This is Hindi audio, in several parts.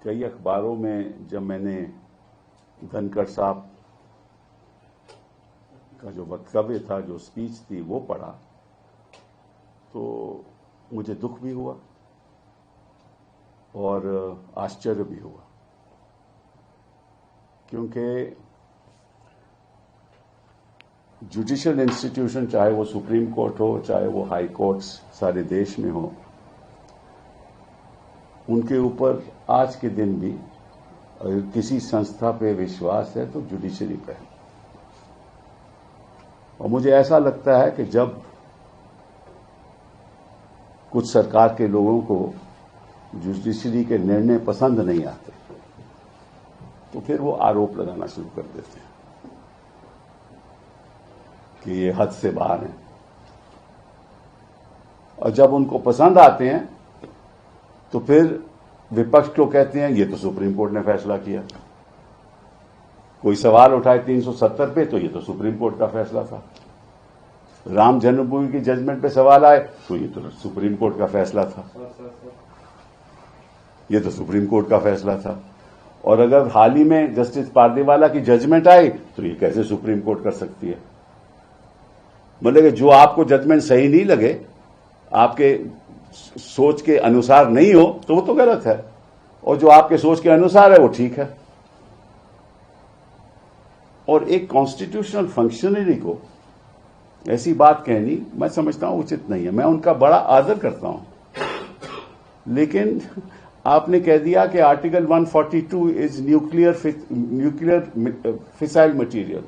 कई अखबारों में जब मैंने धनखड़ साहब का जो वक्तव्य था, जो स्पीच थी, वो पढ़ा तो मुझे दुख भी हुआ और आश्चर्य भी हुआ, क्योंकि जुडिशियल इंस्टीट्यूशन, चाहे वो सुप्रीम कोर्ट हो, चाहे वो हाई कोर्ट्स सारे देश में हो, उनके ऊपर आज के दिन भी अगर किसी संस्था पे विश्वास है तो जुडिशरी पे है। और मुझे ऐसा लगता है कि जब कुछ सरकार के लोगों को जुडिशरी के निर्णय पसंद नहीं आते तो फिर वो आरोप लगाना शुरू कर देते हैं कि ये हद से बाहर है, और जब उनको पसंद आते हैं तो फिर विपक्ष को कहते हैं ये तो सुप्रीम कोर्ट ने फैसला किया। कोई सवाल उठाए 370 पे तो ये तो सुप्रीम कोर्ट का फैसला था। राम जन्मभूमि की जजमेंट पे सवाल आए तो ये तो सुप्रीम कोर्ट का फैसला था, ये तो सुप्रीम कोर्ट का फैसला था। और अगर हाल ही में जस्टिस पारदीवाला की जजमेंट आई तो ये कैसे सुप्रीम कोर्ट कर सकती है। मतलब कि जो आपको जजमेंट सही नहीं लगे, आपके सोच के अनुसार नहीं हो, तो वो तो गलत है, और जो आपके सोच के अनुसार है वो ठीक है। और एक कॉन्स्टिट्यूशनल फंक्शनरी को ऐसी बात कहनी मैं समझता हूं उचित नहीं है। मैं उनका बड़ा आदर करता हूं, लेकिन आपने कह दिया कि article 142 is nuclear fissile material,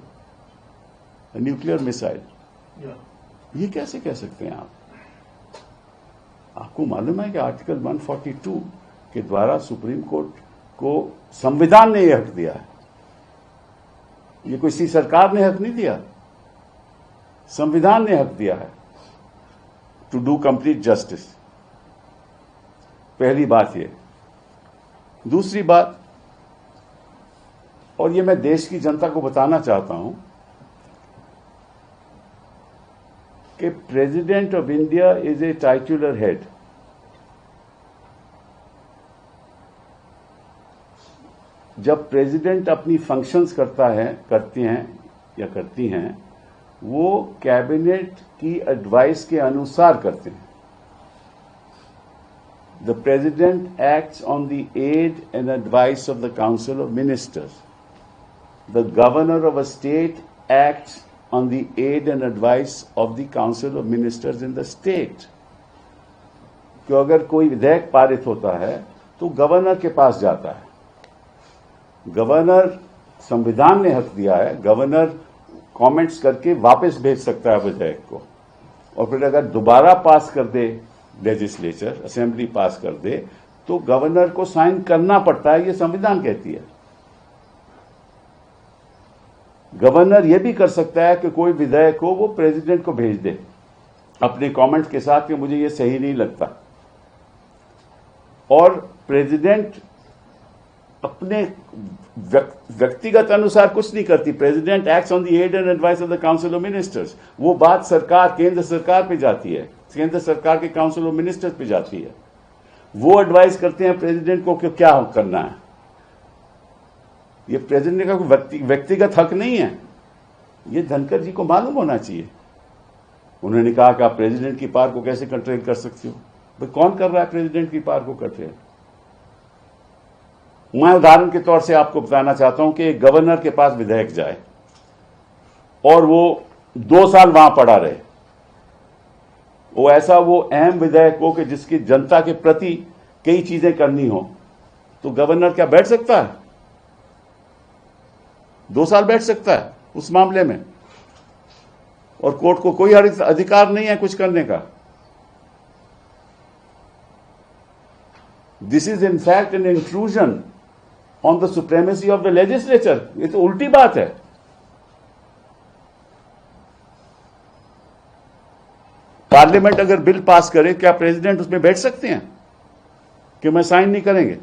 nuclear missile. ये कैसे कह सकते हैं आप? आपको मालूम है कि आर्टिकल 142 के द्वारा सुप्रीम कोर्ट को संविधान ने यह हक दिया है। ये कोई सी सरकार ने हक नहीं दिया, संविधान ने हक दिया है टू डू कंप्लीट जस्टिस। पहली बात ये। दूसरी बात, और ये मैं देश की जनता को बताना चाहता हूं कि president of India is a titular head. जब प्रेसिडेंट अपनी फंक्शंस करती हैं, वो कैबिनेट की एडवाइस के अनुसार करते हैं। The president acts on the aid and advice of the council of ministers. The governor of a state acts on the aid and advice of the Council of Ministers in the state। कि अगर कोई विधेयक पारित होता है तो गवर्नर के पास जाता है। गवर्नर, संविधान ने हक दिया है, गवर्नर कमेंट्स करके वापस भेज सकता है विधेयक को, और फिर अगर दोबारा पास कर दे लेजिस्लेचर, असेंबली पास कर दे, तो गवर्नर को साइन करना पड़ता है, ये संविधान कहती है। गवर्नर यह भी कर सकता है कि कोई विधेयक हो वो प्रेसिडेंट को भेज दे अपने कमेंट्स के साथ कि मुझे ये सही नहीं लगता, और प्रेसिडेंट अपने व्यक्तिगत अनुसार कुछ नहीं करती। President acts on the aid and advice of the council of ministers. वो बात सरकार, केंद्र सरकार पे जाती है, केंद्र सरकार के काउंसिल ऑफ मिनिस्टर्स पे जाती है। वो एडवाइस करते हैं प्रेसिडेंट को कि क्या करना है। ये प्रेसिडेंट का कोई व्यक्तिगत हक नहीं है। ये धनखड़ जी को मालूम होना चाहिए। उन्होंने कहा कि आप प्रेसिडेंट की पावर को कैसे कंट्रोल कर सकते हो? भाई कौन कर रहा है प्रेसिडेंट की पावर को कंट्रोल? मैं उदाहरण के तौर से आपको बताना चाहता हूं कि एक गवर्नर के पास विधेयक जाए और वो 2 साल वहां पड़ा रहे, वो अहम विधेयक हो कि जिसकी जनता के प्रति कई चीजें करनी हो, तो गवर्नर क्या बैठ सकता है? 2 साल बैठ सकता है उस मामले में, और कोर्ट को कोई अधिकार नहीं है कुछ करने का। This is in fact an intrusion on the supremacy of the legislature. ये तो उल्टी बात है। पार्लियामेंट अगर बिल पास करे, क्या प्रेसिडेंट उसमें बैठ सकते हैं कि मैं साइन नहीं करेंगे?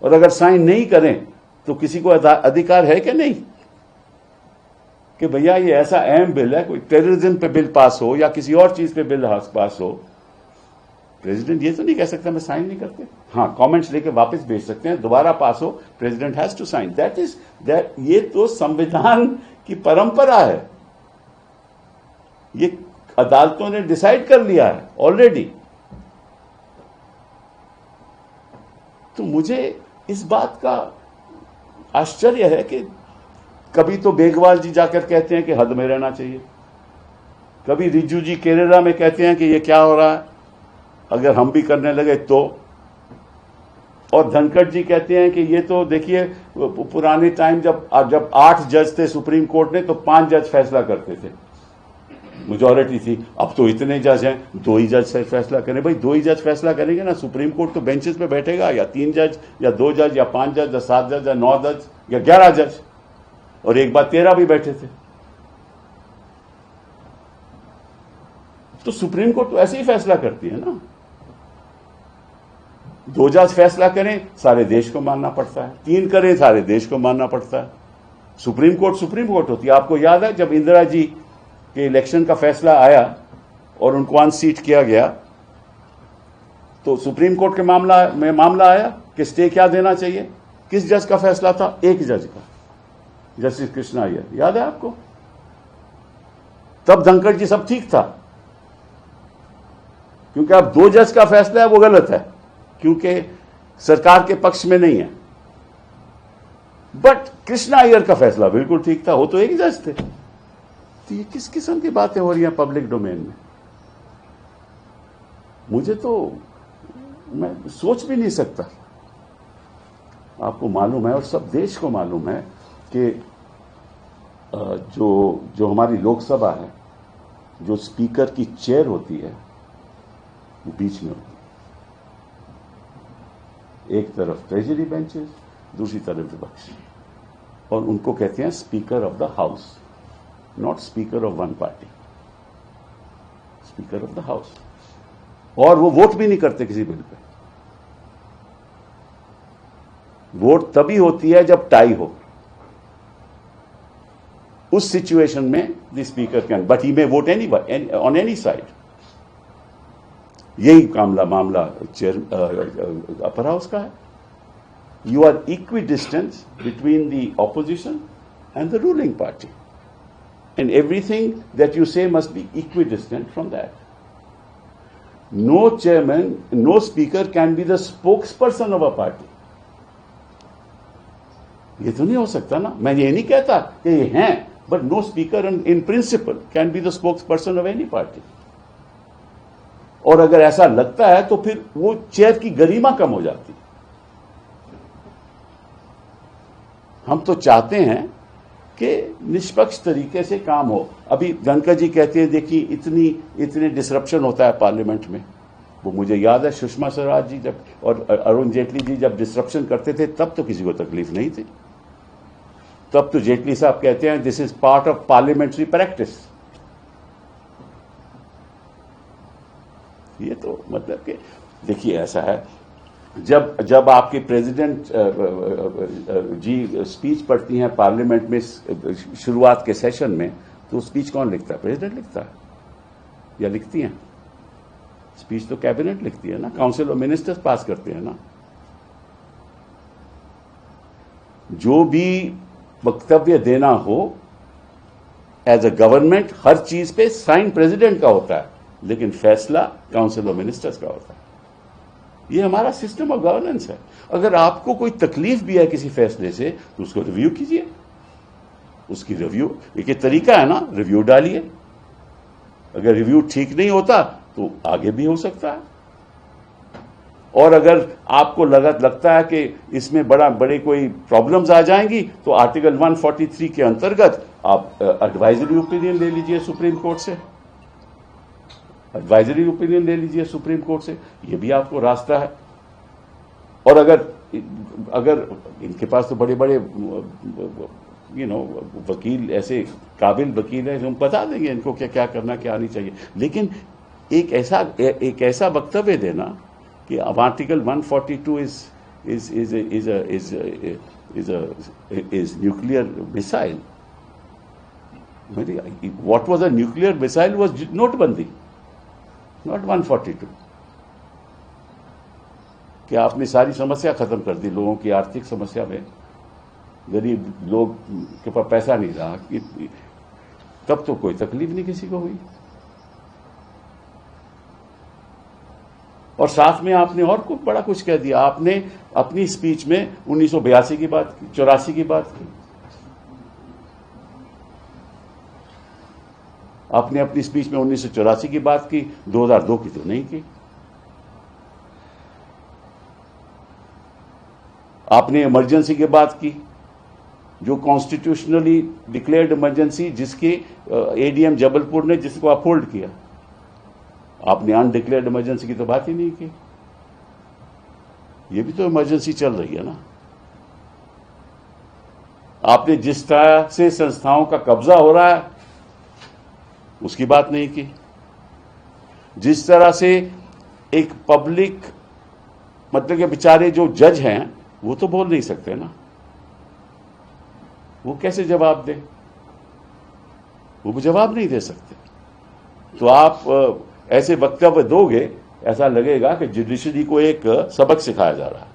और अगर साइन नहीं करें तो किसी को अधिकार है कि नहीं कि भैया ये ऐसा अहम बिल है, कोई टेररिज्म पे बिल पास हो या किसी और चीज पे बिल पास हो, प्रेसिडेंट ये तो नहीं कह सकता मैं साइन नहीं करते। हाँ, कमेंट्स लेके वापस भेज सकते हैं, दोबारा पास हो, president has to sign. That ये तो संविधान की परंपरा है, ये अदालतों ने डिसाइड कर लिया है ऑलरेडी। तो मुझे इस बात का आश्चर्य है कि कभी तो बेगवाल जी जाकर कहते हैं कि हद में रहना चाहिए, कभी रिजू जी केरला में कहते हैं कि ये क्या हो रहा है, अगर हम भी करने लगे तो, और धनखड़ जी कहते हैं कि ये तो देखिए पुराने टाइम जब 8 जज थे सुप्रीम कोर्ट में तो 5 जज फैसला करते थे, मेजॉरिटी थी, अब तो इतने जज हैं 2 ही जज से फैसला करें। भाई 2 ही जज फैसला करेंगे ना, सुप्रीम कोर्ट तो बेंचेस पे बैठेगा, या 3 जज या 2 जज या 5 जज या 7 जज या 9 जज या 11 जज, और एक बार 13 भी बैठे थे। तो सुप्रीम कोर्ट तो ऐसे ही फैसला करती है ना, 2 जज फैसला करें सारे देश को मानना पड़ता है, 3 करें सारे देश को मानना पड़ता है। सुप्रीम कोर्ट होती है। आपको याद है जब इंदिरा जी के इलेक्शन का फैसला आया और उनको अनसीट किया गया, तो सुप्रीम कोर्ट के मामला आया कि स्टे क्या देना चाहिए, किस जज का फैसला था? एक जज का, जस्टिस कृष्णा अय्यर, याद है आपको? तब धनखड़ जी सब ठीक था, क्योंकि अब 2 जज का फैसला है वो गलत है, क्योंकि सरकार के पक्ष में नहीं है। बट कृष्णा अय्यर का फैसला बिल्कुल ठीक था, वो तो एक जज थे। तो ये किस किस्म की बातें हो रही हैं पब्लिक डोमेन में? मुझे तो, मैं सोच भी नहीं सकता। आपको मालूम है और सब देश को मालूम है कि जो हमारी लोकसभा है, जो स्पीकर की चेयर होती है वो बीच में होती है, एक तरफ ट्रेजरी बेंचेस, दूसरी तरफ विपक्ष, और उनको कहते हैं speaker of the house, not speaker of one party, speaker of the house. और वो वोट भी नहीं करते किसी बिल पे। वोट तभी होती है जब टाई हो, उस सिचुएशन में the speaker can, but he may vote on any side. यही मामला चेयर अपर हाउस का है। You are equidistance between the opposition and the ruling party, and everything that you say must be equidistant from that. No chairman, no speaker can be the spokesperson of a party. ये तो नहीं हो सकता ना। मैं ये नहीं कहता कि ये हैं, but no speaker in principle can be the spokesperson of any party. और अगर ऐसा लगता है तो फिर वो चेयर की गरिमा कम हो जाती है। हम तो चाहते हैं कि निष्पक्ष तरीके से काम हो। अभी धनखड़ जी कहते हैं देखिए इतने डिसरप्शन होता है पार्लियामेंट में। वो मुझे याद है सुषमा स्वराज जी जब और अरुण जेटली जी जब डिसरप्शन करते थे तब तो किसी को तकलीफ नहीं थी। तब तो जेटली साहब कहते हैं this is part of parliamentary practice. ये तो मतलब कि देखिए ऐसा है, जब आपके प्रेसिडेंट जी स्पीच पढ़ती हैं पार्लियामेंट में शुरुआत के सेशन में, तो स्पीच कौन लिखता है? प्रेसिडेंट लिखता है या लिखती हैं? स्पीच तो कैबिनेट लिखती है ना, काउंसिल ऑफ मिनिस्टर्स पास करते हैं ना। जो भी वक्तव्य देना हो एज अ गवर्नमेंट, हर चीज पे साइन प्रेसिडेंट का होता है, लेकिन फैसला काउंसिल ऑफ मिनिस्टर्स का होता है। ये हमारा सिस्टम ऑफ गवर्नेंस है। अगर आपको कोई तकलीफ भी है किसी फैसले से तो उसको रिव्यू कीजिए। उसकी रिव्यू एक तरीका है ना, रिव्यू डालिए। अगर रिव्यू ठीक नहीं होता तो आगे भी हो सकता है। और अगर आपको लगता है कि इसमें बड़े कोई प्रॉब्लम्स आ जाएंगी तो आर्टिकल 143 के अंतर्गत आप एडवाइजरी ओपिनियन ले लीजिए सुप्रीम कोर्ट से। एडवाइजरी ओपिनियन ले लीजिए सुप्रीम कोर्ट से, ये भी आपको रास्ता है। और अगर इनके पास तो बड़े वकील, ऐसे काबिल वकील हैं जो हम बता देंगे इनको क्या करना क्या नहीं चाहिए। लेकिन एक ऐसा वक्तव्य देना कि अब article 142 is nuclear missile. What was a nuclear missile was Notbandi, not 142. कि आपने सारी समस्या खत्म कर दी लोगों की आर्थिक समस्या में, गरीब लोग के पास पैसा नहीं रहा कि तब तो कोई तकलीफ नहीं किसी को हुई। और साथ में आपने और कुछ बड़ा कुछ कह दिया। आपने अपनी स्पीच में 1982 की बात की, 84 की बात की। आपने अपनी स्पीच में 1984 की बात की, 2002 की तो नहीं की। आपने इमरजेंसी की बात की, जो कॉन्स्टिट्यूशनली डिक्लेयर्ड इमरजेंसी, जिसके एडीएम जबलपुर ने जिसको अपहोल्ड किया। आपने अनडिक्लेयर्ड इमरजेंसी की तो बात ही नहीं की। ये भी तो इमरजेंसी चल रही है ना। आपने जिस तरह से संस्थाओं का कब्जा हो रहा है उसकी बात नहीं की। जिस तरह से एक पब्लिक, मतलब कि बेचारे जो जज हैं वो तो बोल नहीं सकते ना, वो कैसे जवाब दें? वो भी जवाब नहीं दे सकते। तो आप ऐसे वक्तव्य दोगे, ऐसा लगेगा कि जुडिशरी को एक सबक सिखाया जा रहा है।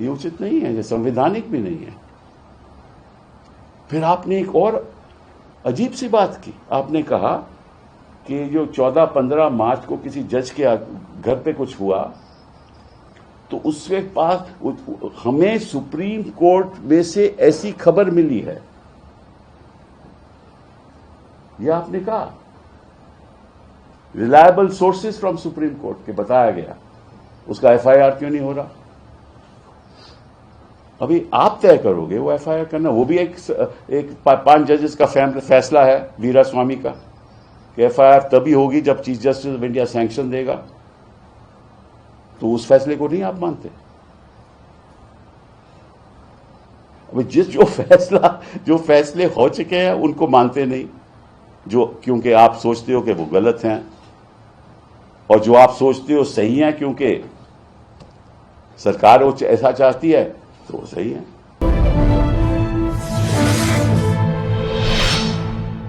ये उचित नहीं है, ये संवैधानिक भी नहीं है। फिर आपने एक और अजीब सी बात की। आपने कहा कि जो 14-15 मार्च को किसी जज के घर पे कुछ हुआ, तो उसके पास हमें सुप्रीम कोर्ट में से ऐसी खबर मिली है, यह आपने कहा। Reliable sources from supreme court के बताया गया, उसका एफआईआर क्यों नहीं हो रहा? अभी आप तय करोगे वो एफआईआर करना। वो भी एक 5 जजेस का फैसला है वीरास्वामी का कि एफआईआर तभी होगी जब chief justice of India sanction देगा। तो उस फैसले को नहीं आप मानते? अभी जो फैसले हो चुके हैं उनको मानते नहीं, जो क्योंकि आप सोचते हो कि वो गलत हैं, और जो आप सोचते हो सही हैं क्योंकि सरकार वो ऐसा चाहती है, तो वो सही है।